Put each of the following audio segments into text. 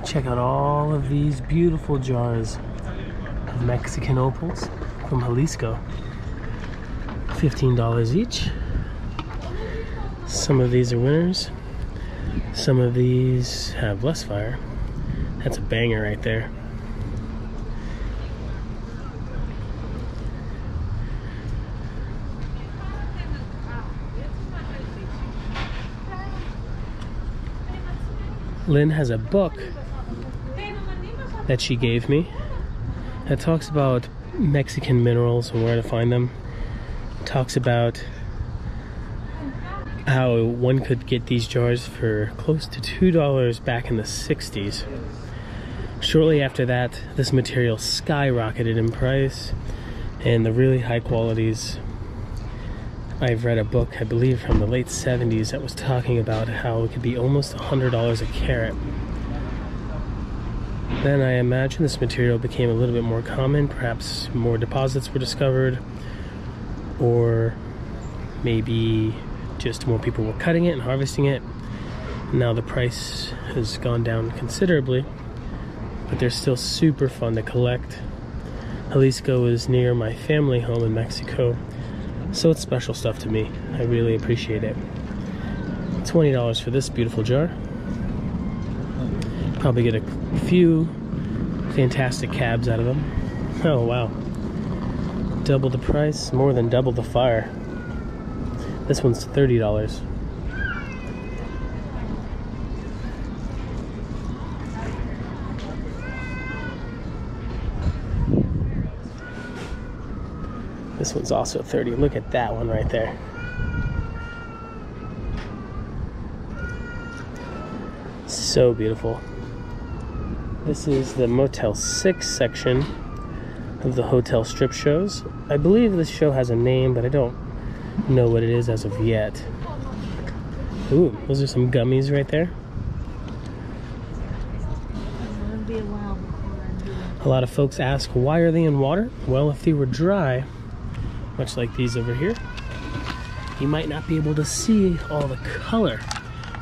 Check out all of these beautiful jars of Mexican opals from Jalisco. $15 each. Some of these are winners. Some of these have less fire. That's a banger right there. Lynn has a book that she gave me that talks about Mexican minerals and where to find them. Talks about how one could get these jars for close to $2 back in the 60s. Shortly after that, this material skyrocketed in price, and the really high qualities. I've read a book, I believe from the late 70s, that was talking about how it could be almost $100 a carat. Then I imagine this material became a little bit more common, perhaps more deposits were discovered, or maybe just more people were cutting it and harvesting it. Now the price has gone down considerably, but they're still super fun to collect. Jalisco is near my family home in Mexico, so it's special stuff to me. I really appreciate it. $20 for this beautiful jar. Probably get a few fantastic cabs out of them. Oh wow. Double the price, more than double the fire. This one's $30. This one's also $30. Look at that one right there. So beautiful. This is the Motel 6 section of the hotel strip shows. I believe this show has a name, but I don't know what it is as of yet. Ooh, those are some gummies right there. A lot of folks ask, why are they in water? Well, if they were dry, much like these over here, you might not be able to see all the color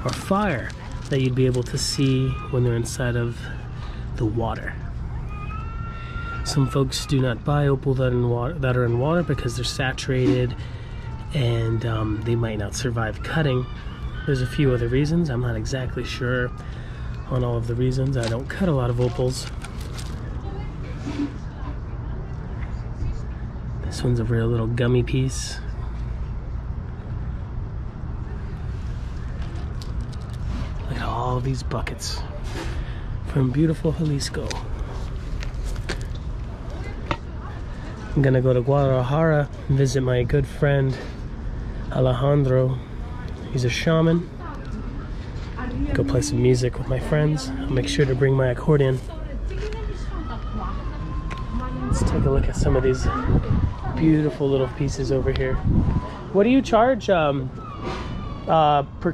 or fire that you'd be able to see when they're inside of the water. Some folks do not buy opal that are in water because they're saturated and they might not survive cutting. There's a few other reasons. I'm not exactly sure on all of the reasons. I don't cut a lot of opals. This one's a real little gummy piece. Look at all of these buckets from beautiful Jalisco. I'm gonna go to Guadalajara and visit my good friend Alejandro. He's a shaman. Go play some music with my friends. I'll make sure to bring my accordion. Let's take a look at some of these beautiful little pieces over here. What do you charge per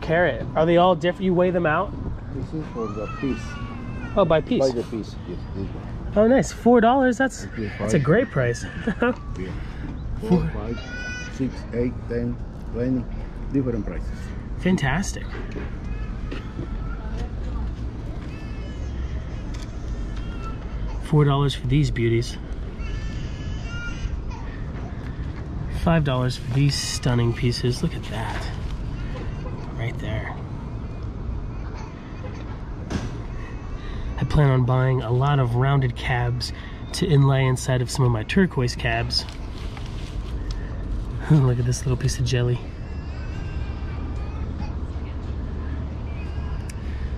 carat? Are they all different? You weigh them out? This is for the piece. Oh, by piece? By the piece, yes. This one. Oh, nice. $4. That's a great price. Yeah. 4, 5, 6, 8, 10, 20, different prices. Fantastic. $4 for these beauties. $5 for these stunning pieces. Look at that. Right there. I plan on buying a lot of rounded cabs to inlay inside of some of my turquoise cabs. Look at this little piece of jelly.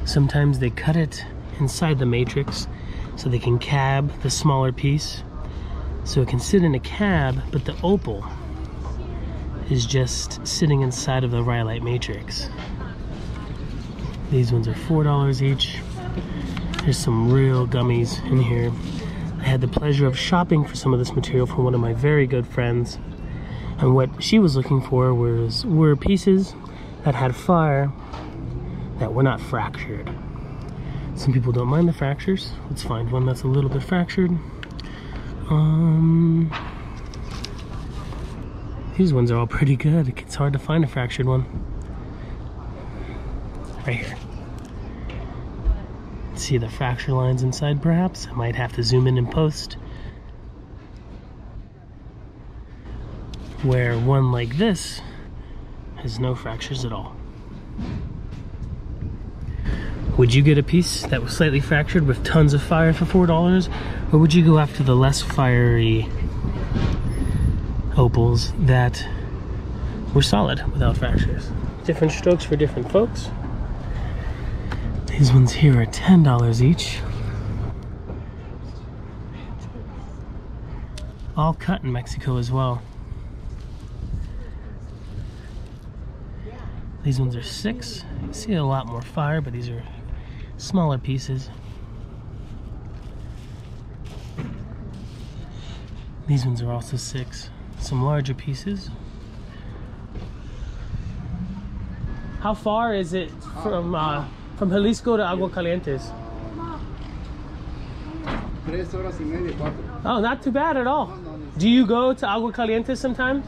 Sometimes they cut it inside the matrix so they can cab the smaller piece. So it can sit in a cab, but the opal is just sitting inside of the rhyolite matrix. These ones are $4 each. There's some real gummies in here. I had the pleasure of shopping for some of this material for one of my very good friends. And what she was looking for were pieces that had fire that were not fractured. Some people don't mind the fractures. Let's find one that's a little bit fractured. These ones are all pretty good. It's hard to find a fractured one. Right here. see the fracture lines inside perhaps. I might have to zoom in and post. Where one like this has no fractures at all. Would you get a piece that was slightly fractured with tons of fire for $4? Or would you go after the less fiery opals that were solid without fractures? Different strokes for different folks. These ones here are $10 each. All cut in Mexico as well. These ones are $6. You see a lot more fire, but these are smaller pieces. These ones are also $6. Some larger pieces. How far is it from Jalisco to Aguascalientes? 3 horas y media, 4. Oh, not too bad at all. Do you go to Aguascalientes sometimes?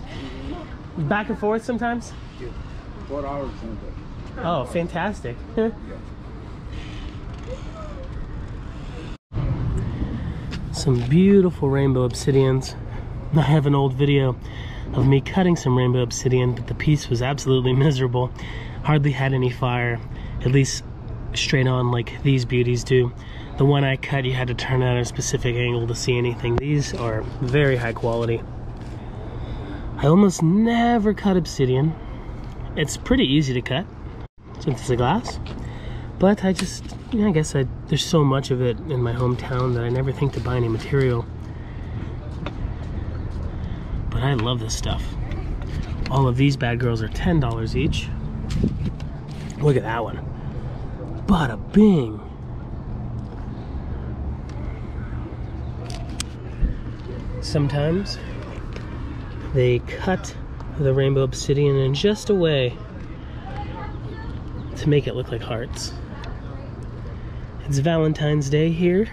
Back and forth sometimes? 4 hours. Oh, fantastic. Some beautiful rainbow obsidians. I have an old video of me cutting some rainbow obsidian, but the piece was absolutely miserable. Hardly had any fire, at least straight on like these beauties do. The one I cut, you had to turn at a specific angle to see anything. These are very high quality. I almost never cut obsidian. It's pretty easy to cut since it's a glass, but I just, I guess there's so much of it in my hometown that I never think to buy any material. But I love this stuff. All of these bad girls are $10 each. Look at that one. Bada bing. Sometimes they cut the rainbow obsidian in just a way to make it look like hearts. It's Valentine's Day here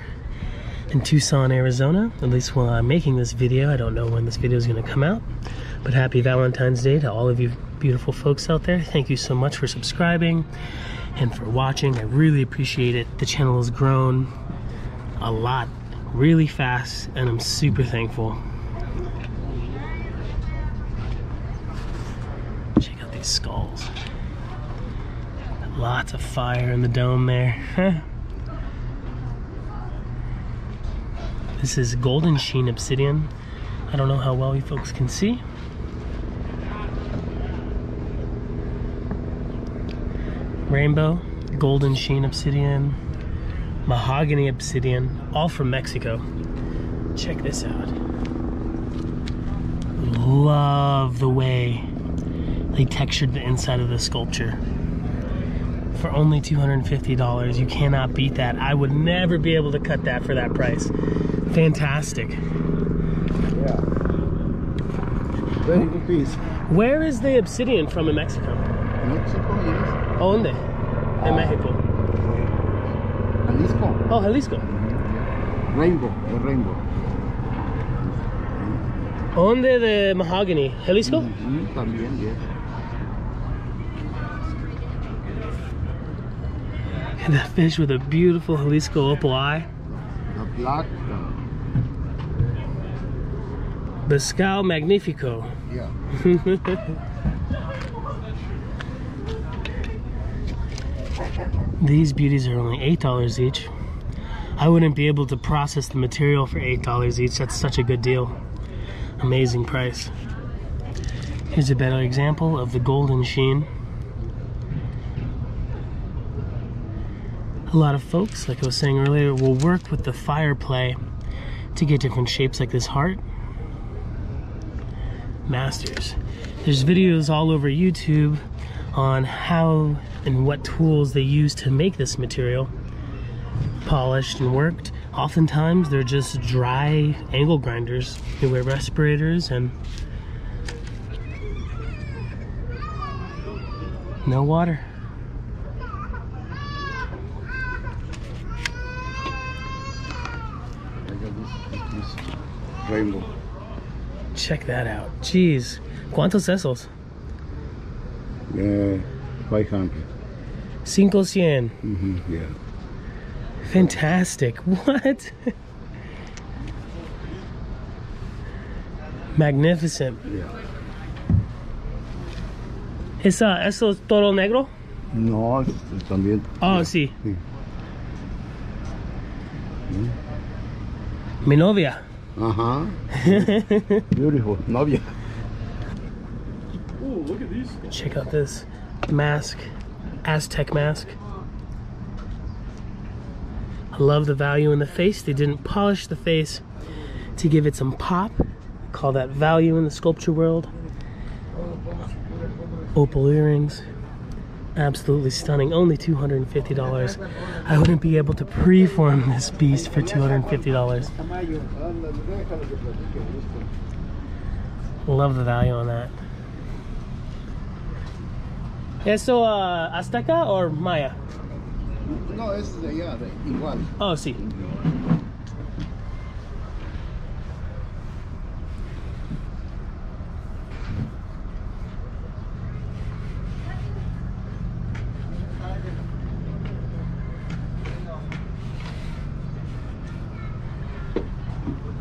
in Tucson, Arizona. At least while I'm making this video. I don't know when this video is going to come out, but happy Valentine's Day to all of you beautiful folks out there. Thank you so much for subscribing and for watching. I really appreciate it. The channel has grown a lot really fast and I'm super thankful. Check out these skulls. Lots of fire in the dome there. This is golden sheen obsidian. I don't know how well you folks can see. Rainbow, golden sheen obsidian, mahogany obsidian, all from Mexico. Check this out. Love the way they textured the inside of the sculpture. For only $250, you cannot beat that. I would never be able to cut that for that price. Fantastic. Yeah. Very good piece. Where is the obsidian from in Mexico? Mexico, yes. ¿Dónde? En Mexico. Jalisco. Oh, Jalisco. Rainbow, the rainbow. ¿Dónde de mahogany? Jalisco? También, yes. The fish with a beautiful Jalisco opal eye. The black. Pescado magnifico. Yeah. These beauties are only $8 each. I wouldn't be able to process the material for $8 each. That's such a good deal. Amazing price. Here's a better example of the golden sheen. A lot of folks, like I was saying earlier, will work with the fire play to get different shapes like this heart. Masters. There's videos all over YouTube on how and what tools they use to make this material. Polished and worked. Oftentimes they're just dry angle grinders. They wear respirators and no water. Rainbow. Check that out. Jeez. ¿Cuántos esos? 500. 500. Yeah. Fantastic. What? Magnificent. Yeah. ¿Eso es todo negro? No, también. Oh, sí. Sí. Mi novia. Ajá. Beautiful. Novia. Ooh, look at these. Check out this mask. Aztec mask. I love the value in the face. They didn't polish the face to give it some pop. Call that value in the sculpture world. Opal earrings. Absolutely stunning. Only $250. I wouldn't be able to preform this beast for $250. Love the value on that. ¿Eso Azteca or Maya? No, es de allá, igual. Oh, sí.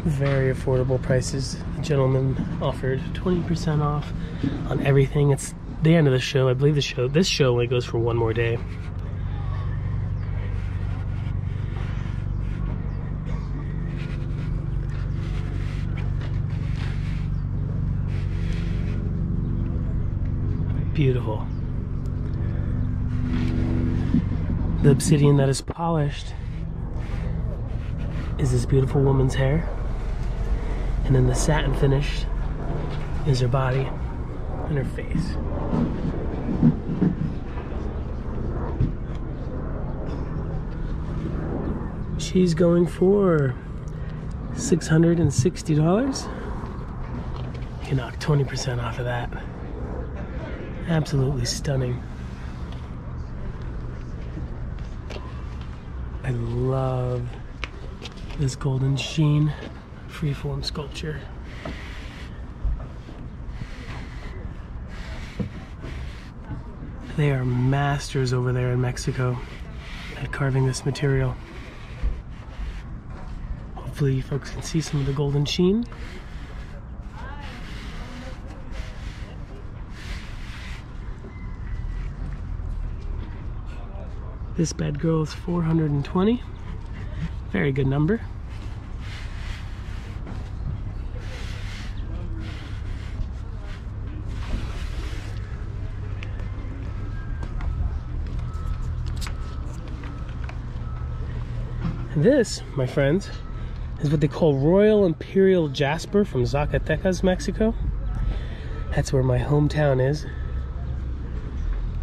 Very affordable prices. The gentleman offered 20% off on everything. It's the end of the show. I believe this show only goes for one more day. Beautiful. The obsidian that is polished is this beautiful woman's hair. And then the satin finish is her body and her face. She's going for $660. You can knock 20% off of that. Absolutely stunning. I love this golden sheen freeform sculpture. They are masters over there in Mexico at carving this material. Hopefully you folks can see some of the golden sheen. This bad girl is $420. Very good number. This, my friends, is what they call Royal Imperial Jasper from Zacatecas, Mexico. That's where my hometown is.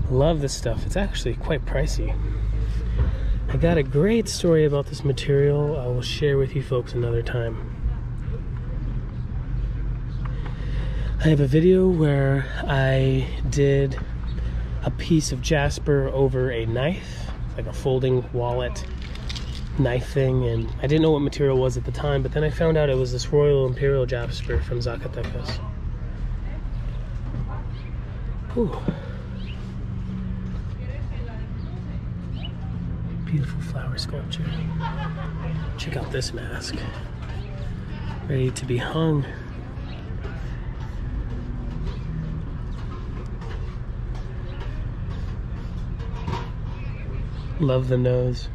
Love this stuff. It's actually quite pricey. I got a great story about this material I will share with you folks another time. I have a video where I did a piece of Jasper over a knife, like a folding wallet knife thing, and I didn't know what material it was at the time, but then I found out it was this Royal Imperial Jasper from Zacatecas. Ooh. Beautiful flower sculpture. Check out this mask. Ready to be hung. Love the nose.